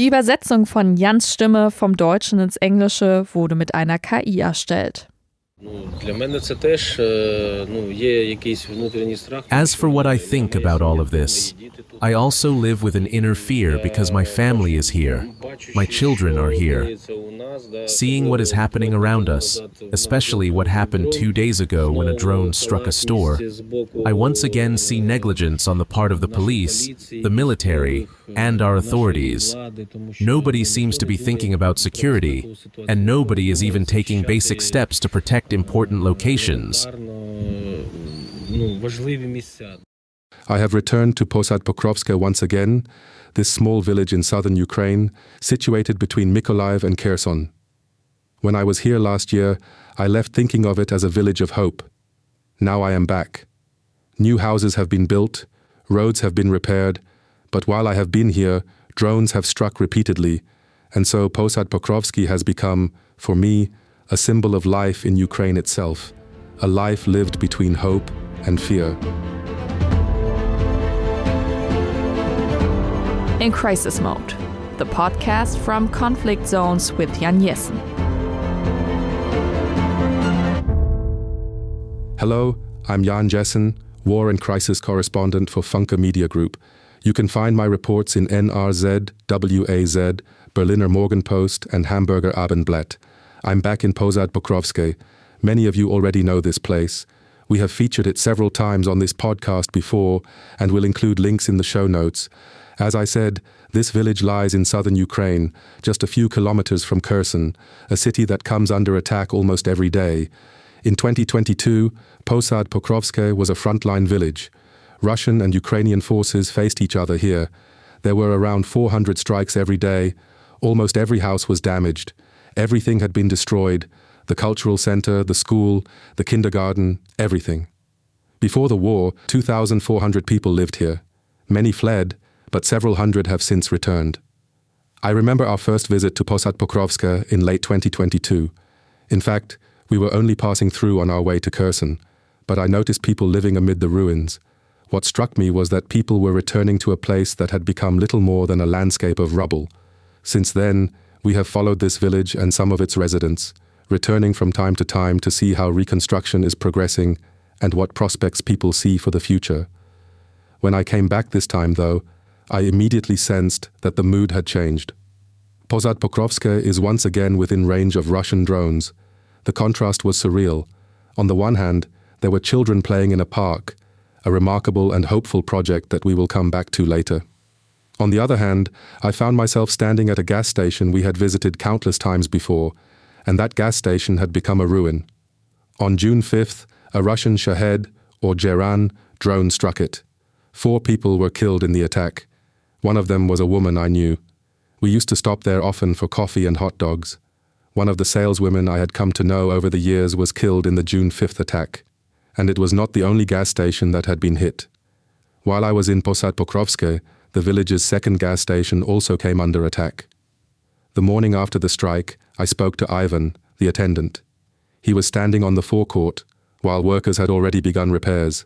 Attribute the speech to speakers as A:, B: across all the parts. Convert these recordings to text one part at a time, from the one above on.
A: Die Übersetzung von Jans Stimme vom Deutschen ins Englische wurde mit einer KI erstellt.
B: As for what I think about all of this, I also live with an inner fear because my family is here. My children are here. Seeing what is happening around us, especially what happened 2 days ago when a drone struck a store, I once again see negligence on the part of the police, the military, and our authorities. Nobody seems to be thinking about security, and nobody is even taking basic steps to protect important locations.
C: I have returned to Posad-Pokrovske once again, this small village in southern Ukraine, situated between Mykolaiv and Kherson. When I was here last year, I left thinking of it as a village of hope. Now I am back. New houses have been built, roads have been repaired, but while I have been here, drones have struck repeatedly, and so Posad-Pokrovske has become, for me, a symbol of life in Ukraine itself, a life lived between hope and fear.
A: In Crisis Mode, the podcast from Conflict Zones with Jan Jessen.
C: Hello, I'm Jan Jessen, War and Crisis Correspondent for Funke Media Group. You can find my reports in NRZ, WAZ, Berliner Morgenpost and Hamburger Abendblatt. I'm back in Posad-Pokrovske. Many of you already know this place. We have featured it several times on this podcast before and will include links in the show notes. As I said, this village lies in southern Ukraine, just a few kilometers from Kherson, a city that comes under attack almost every day. In 2022, Posad-Pokrovske was a frontline village. Russian and Ukrainian forces faced each other here. There were around 400 strikes every day. Almost every house was damaged. Everything had been destroyed. The cultural center, the school, the kindergarten, everything. Before the war, 2,400 people lived here. Many fled, but several hundred have since returned. I remember our first visit to Posad-Pokrovske in late 2022. In fact, we were only passing through on our way to Kherson, but I noticed people living amid the ruins. What struck me was that people were returning to a place that had become little more than a landscape of rubble. Since then, we have followed this village and some of its residents, returning from time to time to see how reconstruction is progressing and what prospects people see for the future. When I came back this time, though, I immediately sensed that the mood had changed. Posad-Pokrovske is once again within range of Russian drones. The contrast was surreal. On the one hand, there were children playing in a park, a remarkable and hopeful project that we will come back to later. On the other hand, I found myself standing at a gas station we had visited countless times before, and that gas station had become a ruin. On June 5th, a Russian Shahed, or Geran, drone struck it. 4 people were killed in the attack. One of them was a woman I knew. We used to stop there often for coffee and hot dogs. One of the saleswomen I had come to know over the years was killed in the June 5th attack. And it was not the only gas station that had been hit. While I was in Posad-Pokrovske, the village's second gas station also came under attack. The morning after the strike, I spoke to Ivan, the attendant. He was standing on the forecourt, while workers had already begun repairs.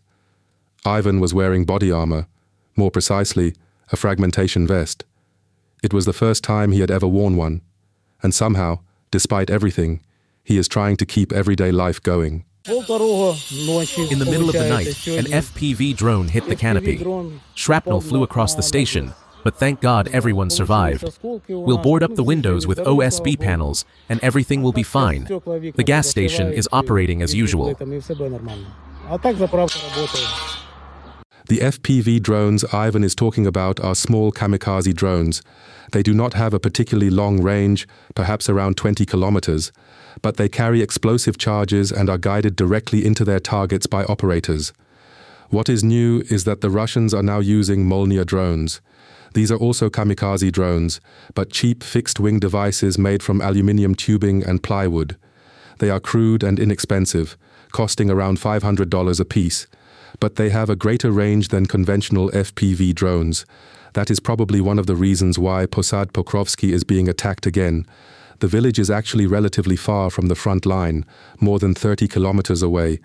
C: Ivan was wearing body armor, more precisely, a fragmentation vest. It was the first time he had ever worn one, and somehow, despite everything, he is trying to keep everyday life going.
B: In the middle of the night, an FPV drone hit the canopy. Shrapnel flew across the station, but thank God everyone survived. We'll board up the windows with OSB panels, and everything will be fine. The gas station is operating as usual.
C: The FPV drones Ivan is talking about are small kamikaze drones. They do not have a particularly long range, perhaps around 20 kilometers, but they carry explosive charges and are guided directly into their targets by operators. What is new is that the Russians are now using Molniya drones. These are also kamikaze drones, but cheap fixed-wing devices made from aluminium tubing and plywood. They are crude and inexpensive, costing around $500 a piece, but they have a greater range than conventional FPV drones. That is probably one of the reasons why Posad-Pokrovske is being attacked again. The village is actually relatively far from the front line, more than 30 kilometers away.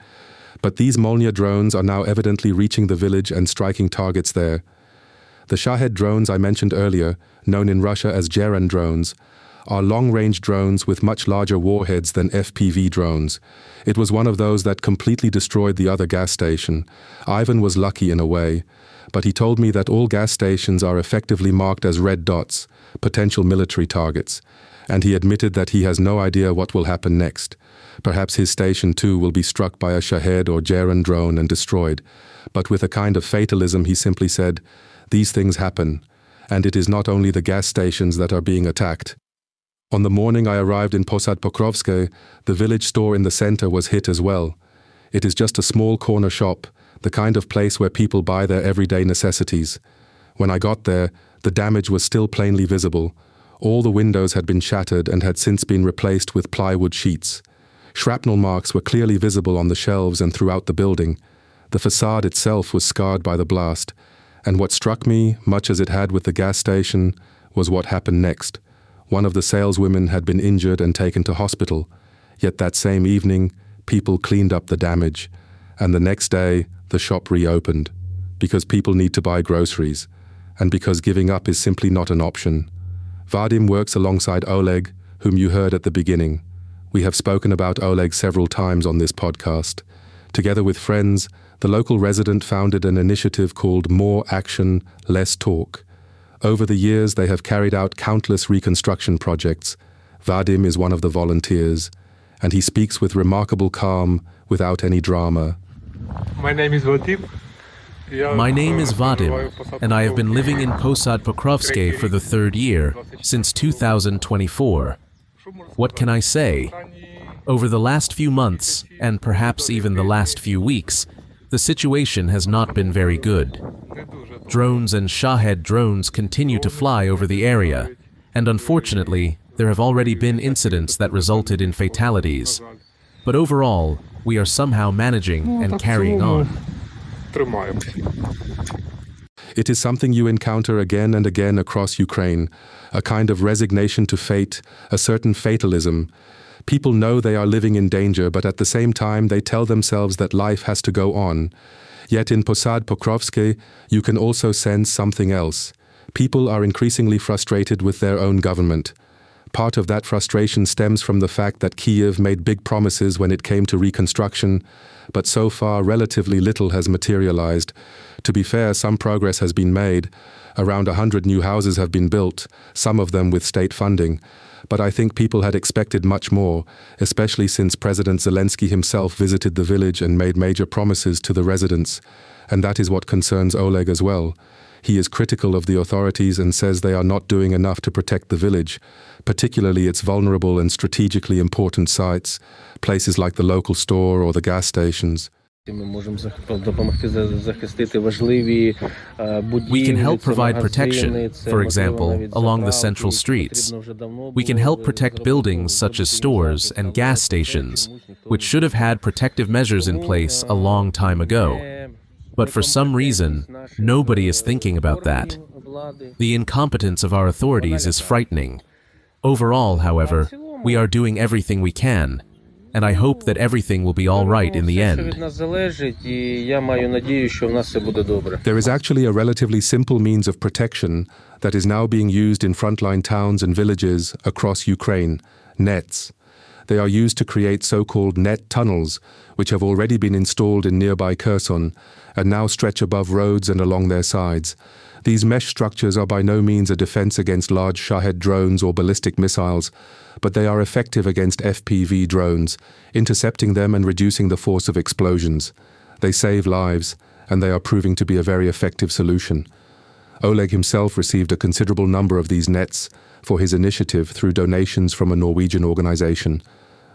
C: But these Molniya drones are now evidently reaching the village and striking targets there. The Shahed drones I mentioned earlier, known in Russia as German drones, are long-range drones with much larger warheads than FPV drones. It was one of those that completely destroyed the other gas station. Ivan was lucky in a way, but he told me that all gas stations are effectively marked as red dots, potential military targets, and he admitted that he has no idea what will happen next. Perhaps his station too will be struck by a Shahed or German drone and destroyed, but with a kind of fatalism he simply said, "These things happen, and it is not only the gas stations that are being attacked." On the morning I arrived in Posad-Pokrovske, the village store in the center was hit as well. It is just a small corner shop, the kind of place where people buy their everyday necessities. When I got there, the damage was still plainly visible. All the windows had been shattered and had since been replaced with plywood sheets. Shrapnel marks were clearly visible on the shelves and throughout the building. The facade itself was scarred by the blast. And what struck me, much as it had with the gas station, was what happened next. One of the saleswomen had been injured and taken to hospital. Yet that same evening, people cleaned up the damage. And the next day, the shop reopened. Because people need to buy groceries. And because giving up is simply not an option. Vadim works alongside Oleg, whom you heard at the beginning. We have spoken about Oleg several times on this podcast. Together with friends, the local resident founded an initiative called More Action, Less Talk. Over the years, they have carried out countless reconstruction projects. Vadim is one of the volunteers, and he speaks with remarkable calm, without any drama.
D: My name is Vadim.
B: My name is Vadim, and I have been living in Posad-Pokrovske for the third year, since 2024. What can I say? Over the last few months, and perhaps even the last few weeks, the situation has not been very good. Drones and Shahed drones continue to fly over the area, and unfortunately, there have already been incidents that resulted in fatalities. But overall, we are somehow managing and carrying on.
C: It is something you encounter again and again across Ukraine, a kind of resignation to fate, a certain fatalism. People know they are living in danger, but at the same time they tell themselves that life has to go on. Yet in Posad-Pokrovske, you can also sense something else. People are increasingly frustrated with their own government. Part of that frustration stems from the fact that Kiev made big promises when it came to reconstruction, but so far relatively little has materialized. To be fair, some progress has been made. Around 100 new houses have been built, some of them with state funding. But I think people had expected much more, especially since President Zelensky himself visited the village and made major promises to the residents. And that is what concerns Oleg as well. He is critical of the authorities and says they are not doing enough to protect the village, particularly its vulnerable and strategically important sites, places like the local store or the gas stations.
B: We can help provide protection, for example, along the central streets. We can help protect buildings such as stores and gas stations, which should have had protective measures in place a long time ago. But for some reason, nobody is thinking about that. The incompetence of our authorities is frightening. Overall, however, we are doing everything we can, and I hope that everything will be all right in the end.
C: There is actually a relatively simple means of protection that is now being used in frontline towns and villages across Ukraine: nets. They are used to create so-called net tunnels, which have already been installed in nearby Kherson and now stretch above roads and along their sides. These mesh structures are by no means a defense against large Shahed drones or ballistic missiles, but they are effective against FPV drones, intercepting them and reducing the force of explosions. They save lives, and they are proving to be a very effective solution. Oleg himself received a considerable number of these nets for his initiative through donations from a Norwegian organization.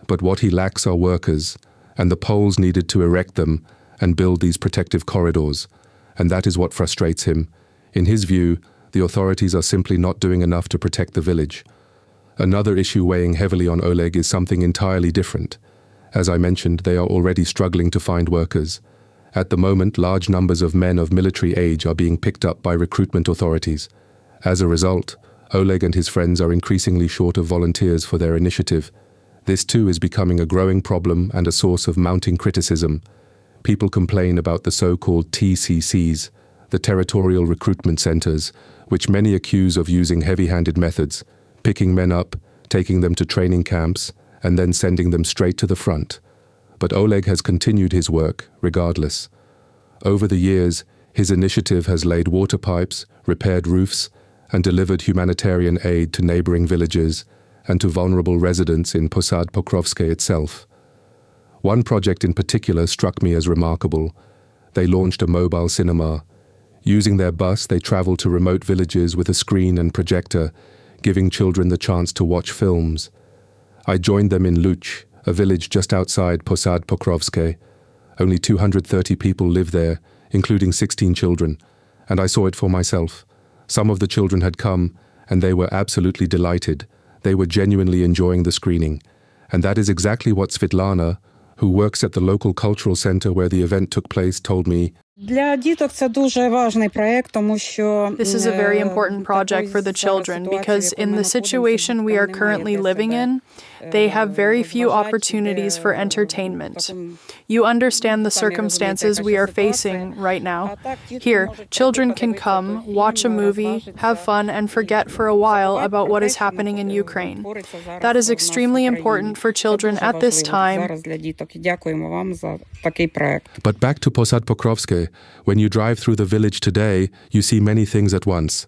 C: But what he lacks are workers, and the poles needed to erect them and build these protective corridors. And that is what frustrates him. In his view, the authorities are simply not doing enough to protect the village. Another issue weighing heavily on Oleg is something entirely different. As I mentioned, they are already struggling to find workers. At the moment, large numbers of men of military age are being picked up by recruitment authorities. As a result, Oleg and his friends are increasingly short of volunteers for their initiative. This too is becoming a growing problem and a source of mounting criticism. People complain about the so-called TCCs, the territorial recruitment centers, which many accuse of using heavy-handed methods, picking men up, taking them to training camps, and then sending them straight to the front. But Oleg has continued his work, regardless. Over the years, his initiative has laid water pipes, repaired roofs, and delivered humanitarian aid to neighboring villages and to vulnerable residents in Posad-Pokrovske itself. One project in particular struck me as remarkable. They launched a mobile cinema. Using their bus, they traveled to remote villages with a screen and projector, giving children the chance to watch films. I joined them in Luch, a village just outside Posad-Pokrovske. Only 230 people live there, including 16 children, and I saw it for myself. Some of the children had come, and they were absolutely delighted. They were genuinely enjoying the screening. And that is exactly what Svetlana, who works at the local cultural center where the event took place, told me.
E: This is a very important project for the children because in the situation we are currently living in, they have very few opportunities for entertainment. You understand the circumstances we are facing right now. Here, children can come, watch a movie, have fun, and forget for a while about what is happening in Ukraine. That is extremely important for children at this time.
C: But back to Posad-Pokrovske, when you drive through the village today, you see many things at once.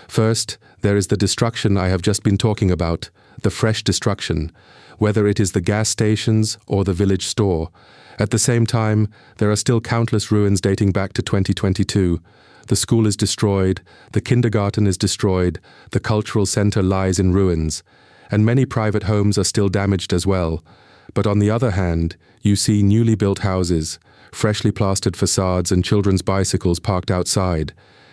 C: First, there is the destruction I have just been talking about, the fresh destruction, whether it is the gas stations or the village store. At the same time, there are still countless ruins dating back to 2022. The school is destroyed, the kindergarten is destroyed, the cultural center lies in ruins, and many private homes are still damaged as well. But on the other hand, you see newly built houses, freshly plastered facades and children's bicycles parked outside,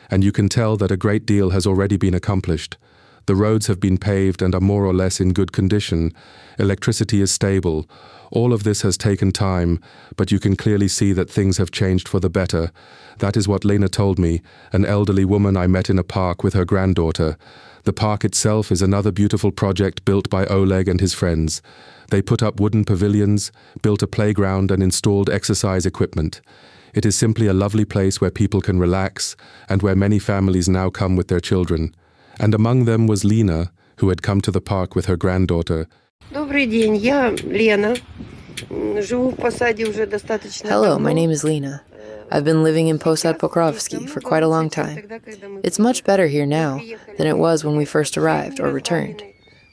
C: and you can tell that a great deal has already been accomplished. The roads have been paved and are more or less in good condition. Electricity is stable. All of this has taken time, but you can clearly see that things have changed for the better. That is what Lena told me, an elderly woman I met in a park with her granddaughter. The park itself is another beautiful project built by Oleg and his friends. They put up wooden pavilions, built a playground and installed exercise equipment. It is simply a lovely place where people can relax and where many families now come with their children. And among them was Lena, who had come to the park with her granddaughter.
F: Hello, my name is Lena. I've been living in Posad-Pokrovske for quite a long time. It's much better here now than it was when we first arrived or returned.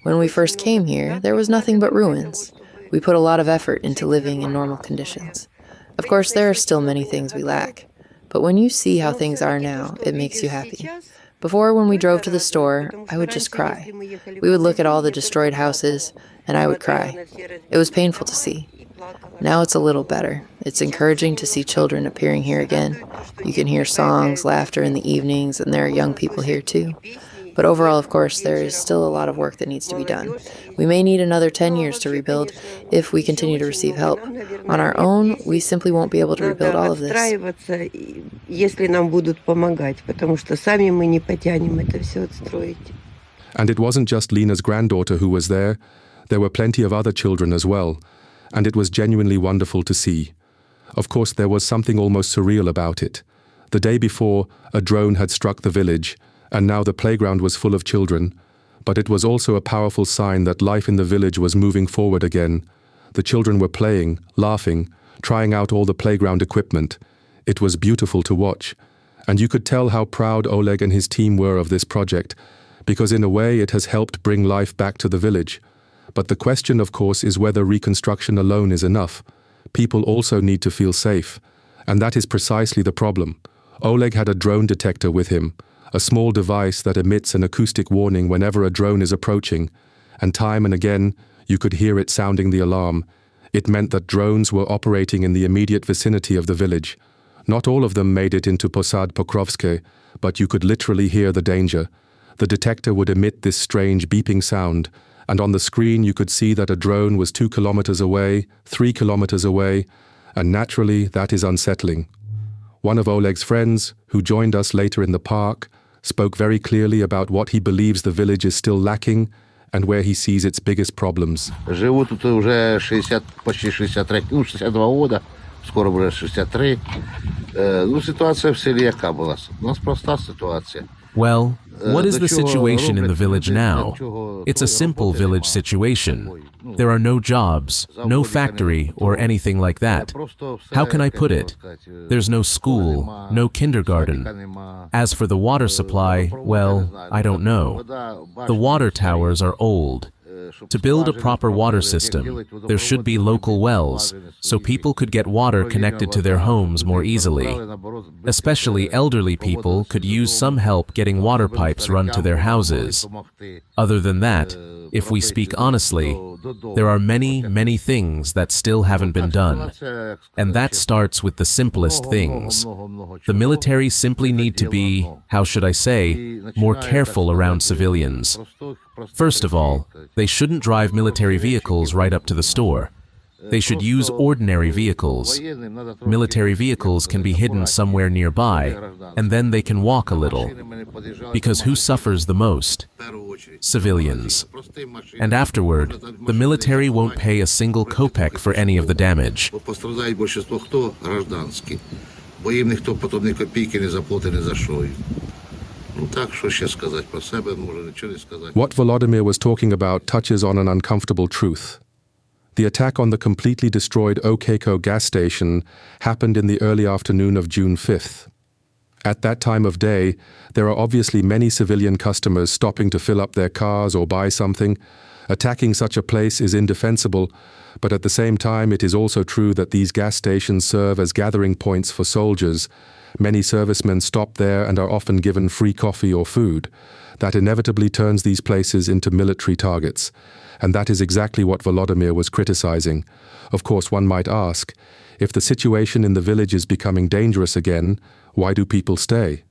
F: When we first came here, there was nothing but ruins. We put a lot of effort into living in normal conditions. Of course, there are still many things we lack. But when you see how things are now, it makes you happy. Before, when we drove to the store, I would just cry. We would look at all the destroyed houses, and I would cry. It was painful to see. Now it's a little better. It's encouraging to see children appearing here again. You can hear songs, laughter in the evenings, and there are young people here too. But overall, of course, there is still a lot of work that needs to be done. We may need another 10 years to rebuild if we continue to receive help. On our own, we simply won't be able to rebuild all of this.
C: And it wasn't just Lena's granddaughter who was there. There were plenty of other children as well. And it was genuinely wonderful to see. Of course, there was something almost surreal about it. The day before, a drone had struck the village, and now the playground was full of children. But it was also a powerful sign that life in the village was moving forward again. The children were playing, laughing, trying out all the playground equipment. It was beautiful to watch. And you could tell how proud Oleg and his team were of this project, because in a way it has helped bring life back to the village. But the question, of course, is whether reconstruction alone is enough. People also need to feel safe. And that is precisely the problem. Oleg had a drone detector with him, a small device that emits an acoustic warning whenever a drone is approaching, and time and again, you could hear it sounding the alarm. It meant that drones were operating in the immediate vicinity of the village. Not all of them made it into Posad-Pokrovske, but you could literally hear the danger. The detector would emit this strange beeping sound, and on the screen you could see that a drone was 2 kilometers away, 3 kilometers away, and naturally that is unsettling. One of Oleg's friends, who joined us later in the park, spoke very clearly about what he believes the village is still lacking and where he sees its biggest problems.
G: Живу тут уже 60, почти 63, 62 года. скоро буде 63. Ну, ситуація в селі яка була? У нас проста ситуація.
B: Well, what is the situation in the village now? It's a simple village situation. There are no jobs, no factory, or anything like that. How can I put it? There's no school, no kindergarten. As for the water supply, well, I don't know. The water towers are old. To build a proper water system, there should be local wells, so people could get water connected to their homes more easily. Especially elderly people could use some help getting water pipes run to their houses. Other than that, if we speak honestly, there are many, many things that still haven't been done. And that starts with the simplest things. The military simply need to be, how should I say, more careful around civilians. First of all, they shouldn't drive military vehicles right up to the store. They should use ordinary vehicles. Military vehicles can be hidden somewhere nearby, and then they can walk a little. Because who suffers the most? Civilians. And afterward, the military won't pay a single kopeck for any of the damage.
C: What Volodymyr was talking about touches on an uncomfortable truth. The attack on the completely destroyed Okeko gas station happened in the early afternoon of June 5th. At that time of day, there are obviously many civilian customers stopping to fill up their cars or buy something. Attacking such a place is indefensible, but at the same time it is also true that these gas stations serve as gathering points for soldiers. Many servicemen stop there and are often given free coffee or food. That inevitably turns these places into military targets. And that is exactly what Volodymyr was criticizing. Of course, one might ask, if the situation in the village is becoming dangerous again, why do people stay?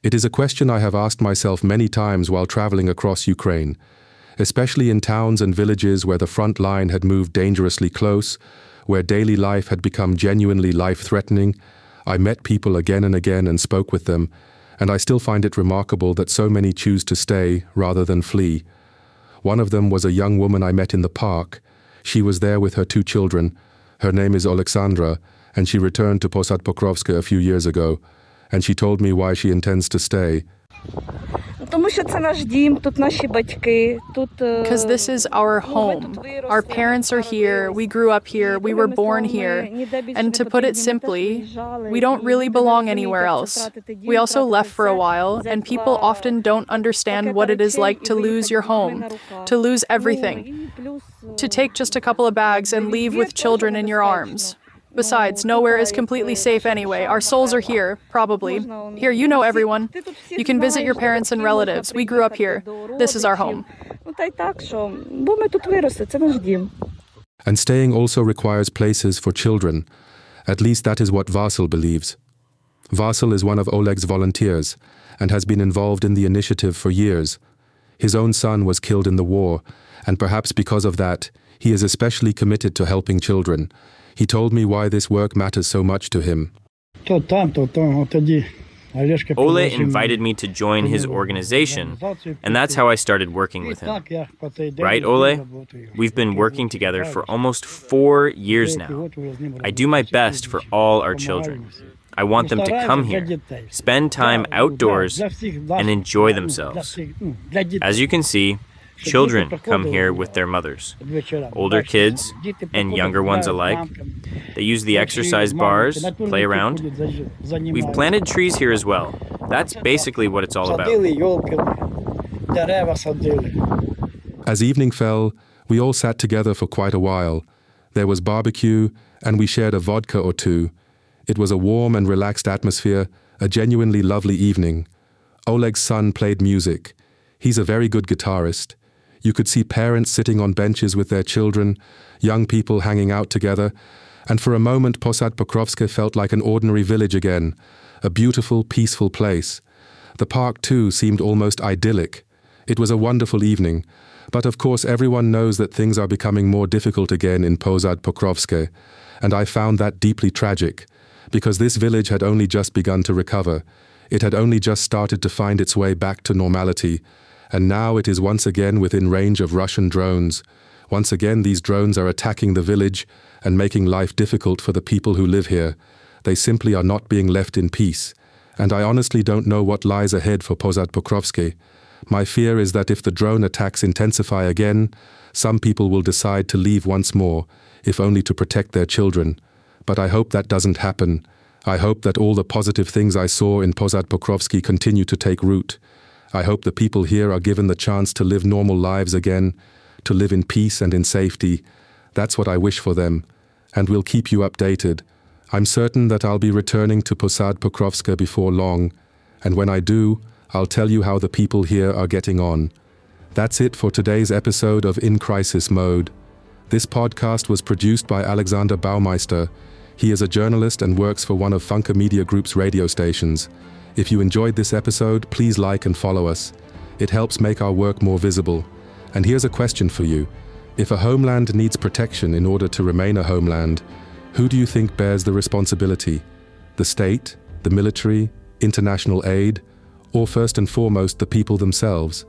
C: It is a question I have asked myself many times while traveling across Ukraine, especially in towns and villages where the front line had moved dangerously close, where daily life had become genuinely life-threatening. I met people again and again and spoke with them, and I still find it remarkable that so many choose to stay rather than flee. One of them was a young woman I met in the park. She was there with her 2 children. Her name is Alexandra, and she returned to Posad-Pokrovske a few years ago, and she told me why she intends to stay.
E: Because this is our home. Our parents are here, we grew up here, we were born here. And to put it simply, we don't really belong anywhere else. We also left for a while, and people often don't understand what it is like to lose your home, to lose everything, to take just a couple of bags and leave with children in your arms. Besides, nowhere is completely safe anyway. Our souls are here, probably. Here, you know everyone. You can visit your parents and relatives. We grew up here. This is our home.
C: And staying also requires places for children. At least that is what Vasyl believes. Vasyl is one of Oleg's volunteers and has been involved in the initiative for years. His own son was killed in the war, and perhaps because of that, he is especially committed to helping children. He told me why this work matters so much to him.
H: Oleg invited me to join his organization, and that's how I started working with him. Right, Oleg? We've been working together for almost 4 years now. I do my best for all our children. I want them to come here, spend time outdoors, and enjoy themselves. As you can see, children come here with their mothers, older kids and younger ones alike. They use the exercise bars, play around. We've planted trees here as well. That's basically what it's all about.
C: As evening fell, we all sat together for quite a while. There was barbecue, and we shared a vodka or 2. It was a warm and relaxed atmosphere, a genuinely lovely evening. Oleg's son played music. He's a very good guitarist. You could see parents sitting on benches with their children, young people hanging out together, and for a moment Posad-Pokrovske felt like an ordinary village again, a beautiful, peaceful place. The park, too, seemed almost idyllic. It was a wonderful evening, but of course everyone knows that things are becoming more difficult again in Posad-Pokrovske, and I found that deeply tragic, because this village had only just begun to recover. It had only just started to find its way back to normality, and now it is once again within range of Russian drones. Once again, these drones are attacking the village and making life difficult for the people who live here. They simply are not being left in peace. And I honestly don't know what lies ahead for Posad-Pokrovske. My fear is that if the drone attacks intensify again, some people will decide to leave once more, if only to protect their children. But I hope that doesn't happen. I hope that all the positive things I saw in Posad-Pokrovske continue to take root. I hope the people here are given the chance to live normal lives again, to live in peace and in safety. That's what I wish for them. And we'll keep you updated. I'm certain that I'll be returning to Posad-Pokrovske before long, and when I do, I'll tell you how the people here are getting on. That's it for today's episode of In Crisis Mode. This podcast was produced by Alexander Baumeister. He is a journalist and works for one of Funke Media Group's radio stations. If you enjoyed this episode, please like and follow us. It helps make our work more visible. And here's a question for you. If a homeland needs protection in order to remain a homeland, who do you think bears the responsibility? The state, the military, international aid, or first and foremost the people themselves?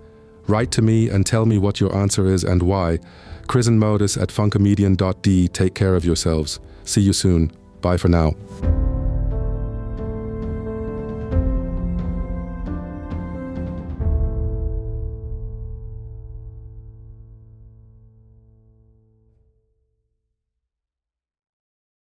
C: Write to me and tell me what your answer is and why. Chris and Modus at funkemedian.de. Take care of yourselves. See you soon. Bye for now.